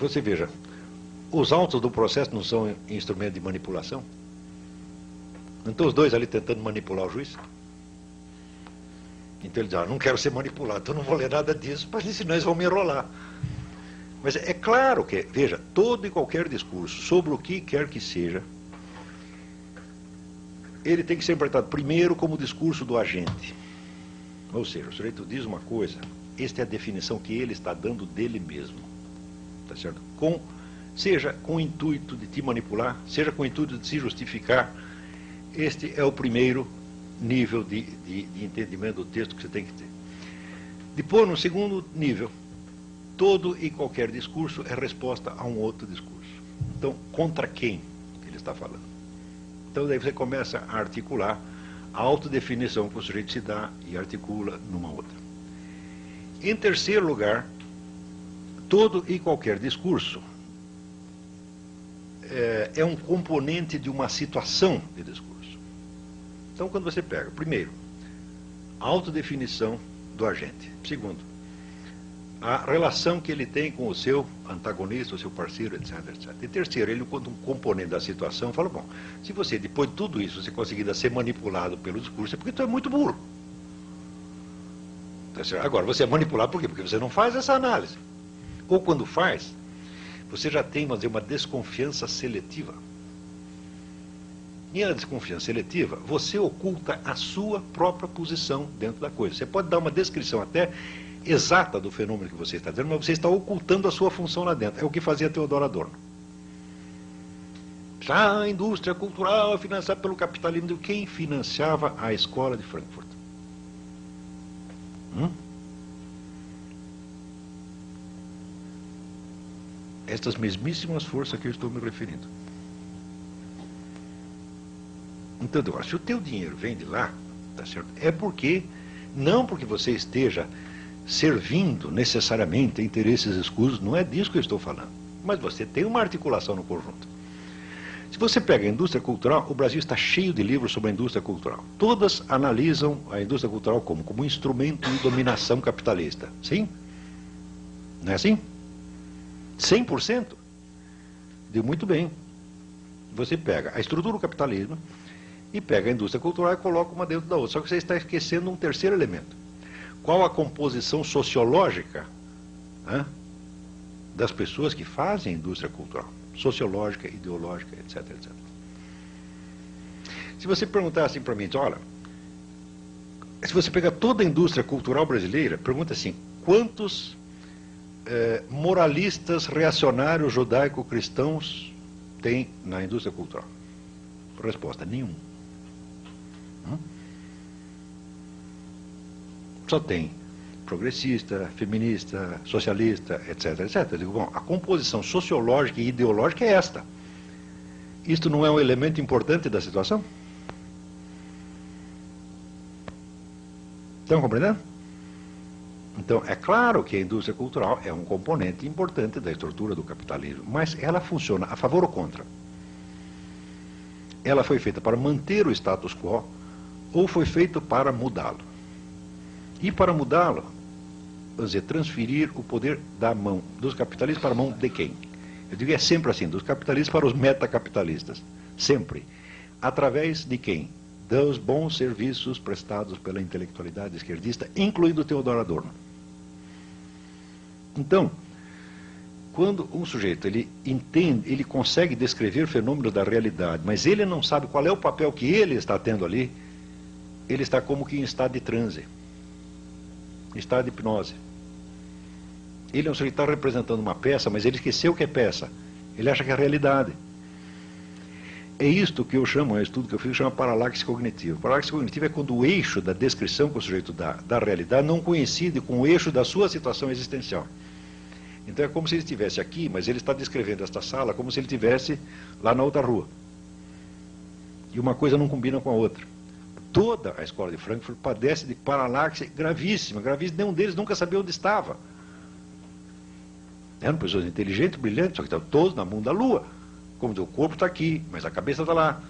você veja, os autos do processo não são instrumento de manipulação? Não estão os dois ali tentando manipular o juiz? Então ele diz, não quero ser manipulado, então não vou ler nada disso, mas senão eles vão me enrolar. Mas é claro que, veja, todo e qualquer discurso, sobre o que quer que seja, ele tem que ser interpretado primeiro como discurso do agente. Ou seja, o sujeito diz uma coisa, esta é a definição que ele está dando dele mesmo. Tá certo? Seja com o intuito de te manipular, seja com o intuito de se justificar, este é o primeiro nível de entendimento do texto que você tem que ter. Depois, no segundo nível, todo e qualquer discurso é resposta a um outro discurso. Então, contra quem ele está falando? Então, daí você começa a articular a autodefinição que o sujeito se dá e articula numa outra. Em terceiro lugar, todo e qualquer discurso é um componente de uma situação de discurso. Então, quando você pega, primeiro, a autodefinição do agente. Segundo, a relação que ele tem com o seu antagonista, o seu parceiro, etc, etc. E terceiro, ele, quando um componente da situação, fala, bom, se você, depois de tudo isso, você conseguir ser manipulado pelo discurso, é porque tu é muito burro. Tá certo? Agora, você é manipulado por quê? Porque você não faz essa análise. Ou quando faz, você já tem, vamos dizer, uma desconfiança seletiva. E a desconfiança seletiva, você oculta a sua própria posição dentro da coisa. Você pode dar uma descrição até exata do fenômeno que você está dizendo, mas você está ocultando a sua função lá dentro. É o que fazia Theodor Adorno. A indústria cultural é financiada pelo capitalismo. Quem financiava a escola de Frankfurt? Estas mesmíssimas forças que eu estou me referindo. Então, agora, se o teu dinheiro vem de lá, tá certo? É porque, não porque você esteja servindo necessariamente a interesses escusos, não é disso que eu estou falando. Mas você tem uma articulação no conjunto. Se você pega a indústria cultural, o Brasil está cheio de livros sobre a indústria cultural. Todas analisam a indústria cultural como instrumento de dominação capitalista. Sim? Não é assim? 100%? Deu muito bem. Você pega a estrutura do capitalismo e pega a indústria cultural e coloca uma dentro da outra. Só que você está esquecendo um terceiro elemento. Qual a composição sociológica das pessoas que fazem a indústria cultural? Sociológica, ideológica, etc, etc. Se você perguntar assim para mim, olha, se você pegar toda a indústria cultural brasileira, pergunta assim, quantos moralistas reacionários judaico-cristãos tem na indústria cultural? Resposta, nenhum. Só tem progressista, feminista, socialista, etc, etc. Eu digo, bom, a composição sociológica e ideológica é esta. Isto não é um elemento importante da situação? Estão compreendendo? Então, é claro que a indústria cultural é um componente importante da estrutura do capitalismo, mas ela funciona a favor ou contra? Ela foi feita para manter o status quo ou foi feita para mudá-lo? E para mudá-lo, vamos dizer, transferir o poder da mão dos capitalistas para a mão de quem? Eu digo, é sempre assim, dos capitalistas para os metacapitalistas. Sempre. Através de quem? Dos bons serviços prestados pela intelectualidade esquerdista, incluindo Theodor Adorno. Então, quando um sujeito ele entende, ele consegue descrever fenômenos da realidade, mas ele não sabe qual é o papel que ele está tendo ali, ele está como que em estado de transe, estado de hipnose. Ele é um sujeito que está representando uma peça, mas ele esqueceu que é peça. Ele acha que é realidade. É isto que eu chamo, é um estudo que eu fiz, chama paralaxe cognitiva. Paralaxe cognitiva é quando o eixo da descrição que o sujeito dá da realidade não coincide com o eixo da sua situação existencial. Então é como se ele estivesse aqui, mas ele está descrevendo esta sala como se ele estivesse lá na outra rua. E uma coisa não combina com a outra. Toda a escola de Frankfurt padece de paralaxe gravíssima, gravíssima. Nenhum deles nunca sabia onde estava. Eram pessoas inteligentes, brilhantes, só que estavam todos na mão da lua. Como diz, o corpo está aqui, mas a cabeça está lá.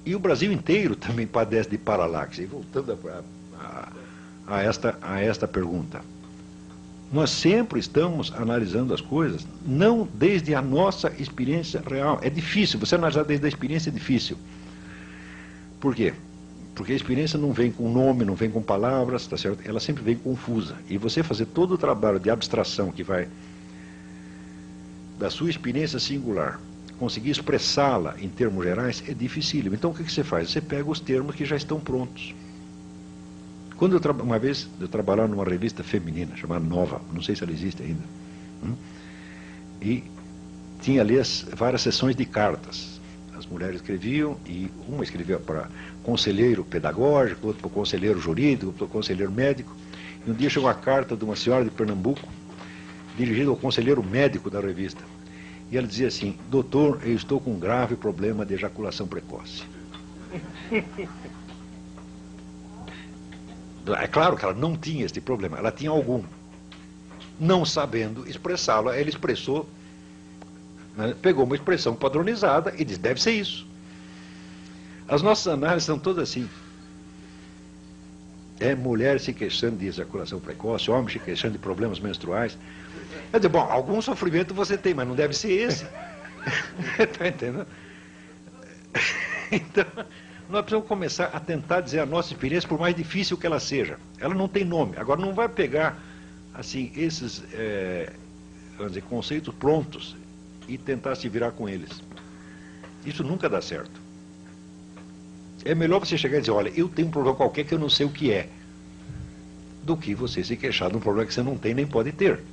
E o Brasil inteiro também padece de paralaxe. E voltando a esta pergunta. Nós sempre estamos analisando as coisas, não desde a nossa experiência real. É difícil, você analisar desde a experiência é difícil. Por quê? Porque a experiência não vem com nome, não vem com palavras, tá certo? Ela sempre vem confusa. E você fazer todo o trabalho de abstração que vai da sua experiência singular, conseguir expressá-la em termos gerais, é dificílimo. Então o que você faz? Você pega os termos que já estão prontos. Quando uma vez eu trabalhava numa revista feminina, chamada Nova, não sei se ela existe ainda, e tinha ali várias sessões de cartas. As mulheres escreviam, e uma escrevia para conselheiro pedagógico, outro para conselheiro jurídico, outro para conselheiro médico. E um dia chegou a carta de uma senhora de Pernambuco, dirigida ao conselheiro médico da revista. E ela dizia assim: doutor, eu estou com um grave problema de ejaculação precoce. É claro que ela não tinha este problema, ela tinha algum. Não sabendo expressá-lo, ela expressou, né, pegou uma expressão padronizada e disse: deve ser isso. As nossas análises são todas assim. É mulher se queixando de ejaculação precoce, homem se queixando de problemas menstruais. Eu digo, bom, algum sofrimento você tem, mas não deve ser esse. Está entendendo? Então, nós precisamos começar a tentar dizer a nossa experiência, por mais difícil que ela seja. Ela não tem nome. Agora, não vai pegar assim esses vamos dizer, conceitos prontos e tentar se virar com eles. Isso nunca dá certo. É melhor você chegar e dizer: olha, eu tenho um problema qualquer que eu não sei o que é, do que você se queixar de um problema que você não tem nem pode ter.